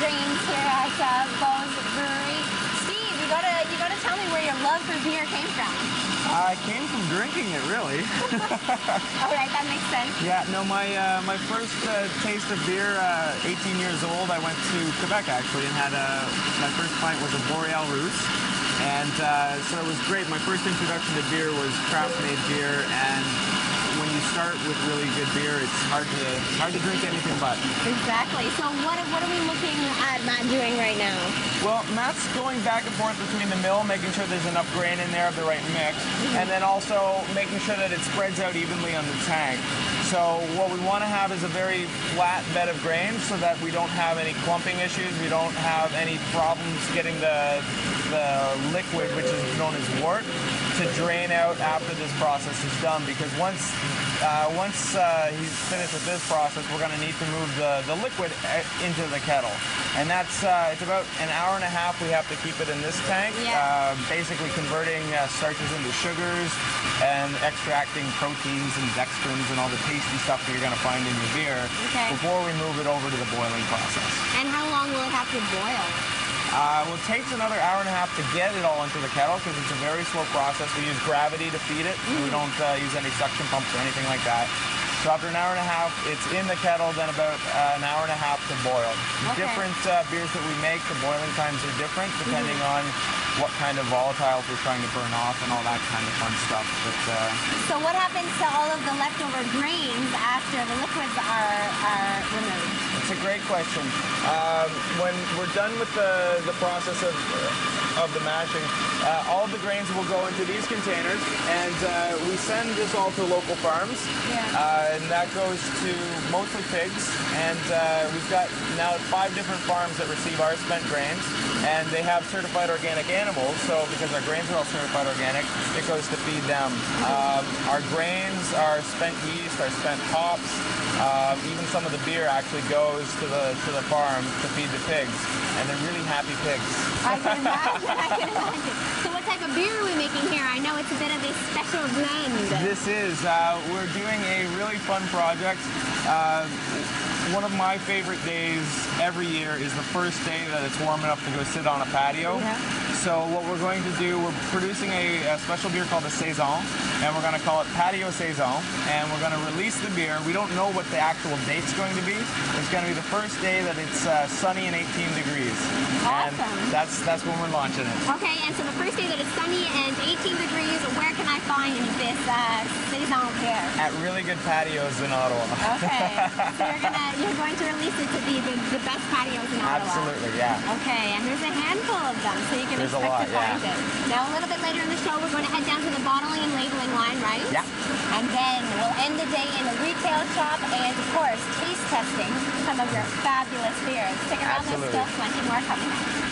grains here at Beau's Brewery. Steve, you gotta tell me where your love for beer came from. I came from drinking it, really. All right, that makes sense. Yeah, no, my first taste of beer, 18 years old, I went to Quebec actually and had my first pint was a Boreal Rousse. And so it was great. My first introduction to beer was craft-made beer, and when you start with really good beer, it's hard to drink anything but. Exactly. So what are we looking at Matt doing right now? Well, Matt's going back and forth between the mill, making sure there's enough grain in there of the right mix, and then also making sure that it spreads out evenly on the tank. So what we want to have is a very flat bed of grain so that we don't have any clumping issues, we don't have any problems getting the liquid, which is known as wort, to drain out after this process is done, because once he's finished with this process, we're going to need to move the liquid into the kettle. And that's it's about an hour and a half we have to keep it in this tank, basically converting starches into sugars and extracting proteins and dextrins and all the tasty stuff that you're going to find in your beer before we move it over to the boiling process. And how long will it have to boil? Well, it takes another hour and a half to get it all into the kettle because it's a very slow process. We use gravity to feed it. We don't use any suction pumps or anything like that. So after an hour and a half, it's in the kettle, then about an hour and a half to boil. Different beers that we make, the boiling times are different depending on what kind of volatiles we're trying to burn off and all that kind of fun stuff. But, so what happens to all of the leftover grains after the liquids are removed? It's a great question. When we're done with the process of the mashing, all of the grains will go into these containers, and we send this all to local farms. And that goes to mostly pigs, and we've got now 5 different farms that receive our spent grains, and they have certified organic animals, so because our grains are all certified organic, it goes to feed them. Our grains, our spent yeast, our spent hops, even some of the beer actually goes to the farm to feed the pigs, and they're really happy pigs. I can imagine. So what type of beer are we making here? I know it's a bit of a special blend. This is, we're doing a really fun project. One of my favorite days every year is the first day that it's warm enough to go sit on a patio. So what we're going to do, we're producing a special beer called a Saison, and we're going to call it Patio Saison, and we're going to release the beer. We don't know what the actual date's going to be. It's going to be the first day that it's sunny and 18 degrees. Awesome. And that's when we're launching it. Okay, and so the first day that it's sunny and 18 degrees, where can I find this Saison beer? At really good patios in Ottawa. Okay, so you're going to release it to be the best patios in Ottawa. Absolutely, yeah. Okay, and there's a handful of them, so you can expect to find it. Now, a little bit later in the show, we're going to head down to the bottling and labeling line, right? Yeah. And then we'll end the day in a retail shop and, of course, taste testing some of your fabulous beers. Stick around, there's still plenty more coming up.